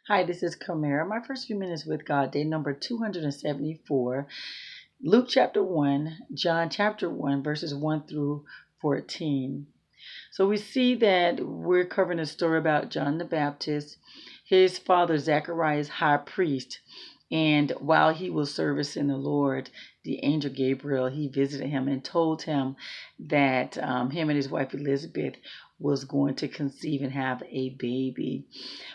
Hi, this is Kamera. My first few minutes with God, day number 274, Luke chapter 1, John chapter 1, verses 1 through 14. So we see that we're covering a story about John the Baptist. His father, Zacharias, high priest. And while he was servicing the Lord, the angel Gabriel, he visited him and told him that him and his wife Elizabeth was going to conceive and have a baby.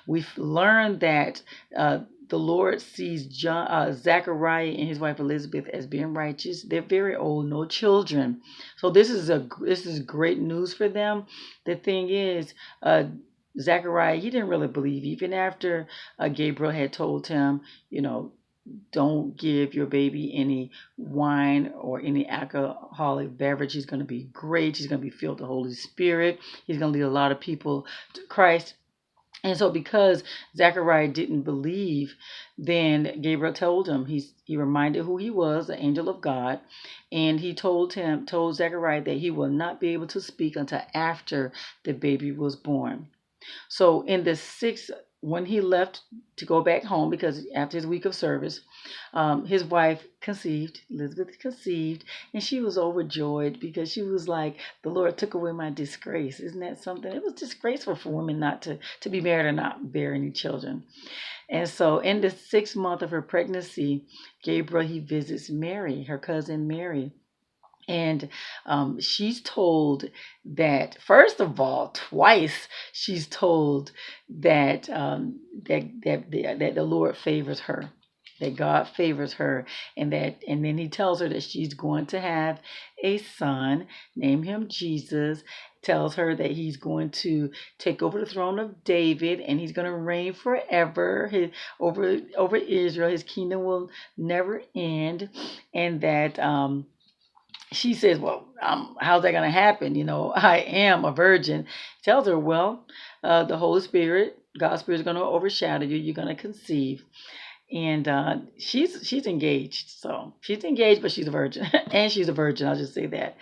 We've learned that the Lord sees Zachariah and his wife Elizabeth as being righteous. They're very old, no children. So this is great news for them. The thing is, Zachariah, he didn't really believe, even after Gabriel had told him, don't give your baby any wine or any alcoholic beverage. He's going to be great. He's going to be filled with the Holy Spirit. He's going to lead a lot of people to Christ. And so because Zachariah didn't believe, then Gabriel told him, he reminded who he was, the angel of God, and he told Zachariah that he will not be able to speak until after the baby was born. So in the when he left to go back home, because after his week of service, his wife conceived, Elizabeth conceived, and she was overjoyed because she was like, the Lord took away my disgrace. Isn't that something? It was disgraceful for women not to be married or not bear any children. And so in the 6th month of her pregnancy, Gabriel, he visits Mary, her cousin Mary. And she's told that, first of all, twice she's told that that the Lord favors her, that God favors her, and then he tells her that she's going to have a son, name him Jesus. Tells her that he's going to take over the throne of David, and he's going to reign forever over Israel. His kingdom will never end, and that she says, well, how's that going to happen? I am a virgin. Tells her, well, the Holy Spirit, God's Spirit is going to overshadow you. You're going to conceive. And she's engaged. So she's engaged, but she's a virgin. And she's a virgin. I'll just say that.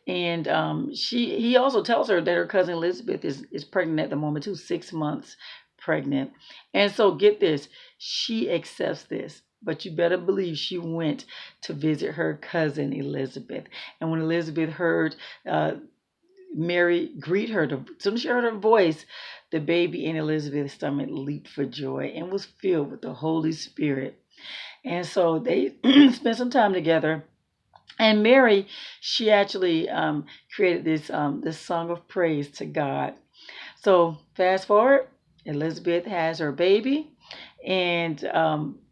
And he also tells her that her cousin Elizabeth is pregnant at the moment too, 6 months pregnant. And so get this, she accepts this. But you better believe she went to visit her cousin Elizabeth. And when Elizabeth heard Mary greet her, as soon as she heard her voice, the baby in Elizabeth's stomach leaped for joy and was filled with the Holy Spirit. And so they spent some time together. And Mary, she actually created this song of praise to God. So fast forward, Elizabeth has her baby, and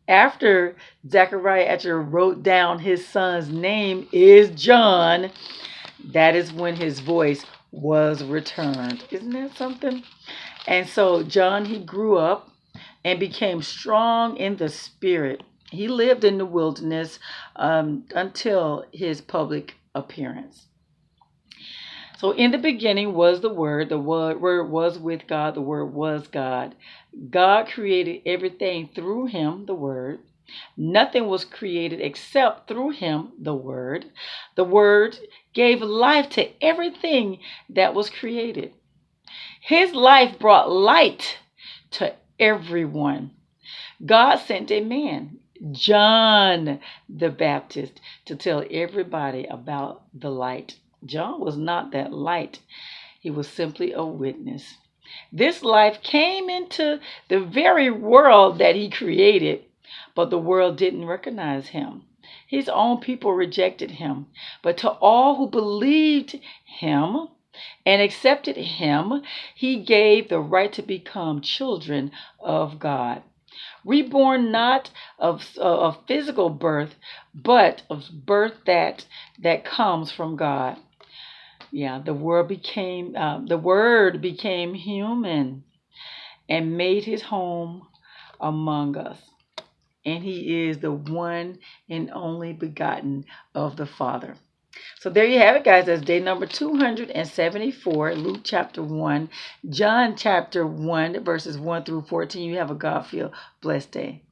after Zachariah actually wrote down his son's name is John, that is when his voice was returned. Isn't that something? And so John, he grew up and became strong in the spirit. He lived in the wilderness until his public appearance. So in the beginning was the Word was with God, the Word was God. God created everything through him, the Word. Nothing was created except through him, the Word. The Word gave life to everything that was created. His life brought light to everyone. God sent a man, John the Baptist, to tell everybody about the light. John was not that light. He was simply a witness. This life came into the very world that he created, but the world didn't recognize him. His own people rejected him. But to all who believed him and accepted him, he gave the right to become children of God. Reborn not of physical birth, but of birth that comes from God. Yeah, the Word became human and made his home among us. And he is the one and only begotten of the Father. So there you have it, guys. That's day number 274, Luke chapter 1, John chapter 1, verses 1 through 14. You have a God-filled, blessed day.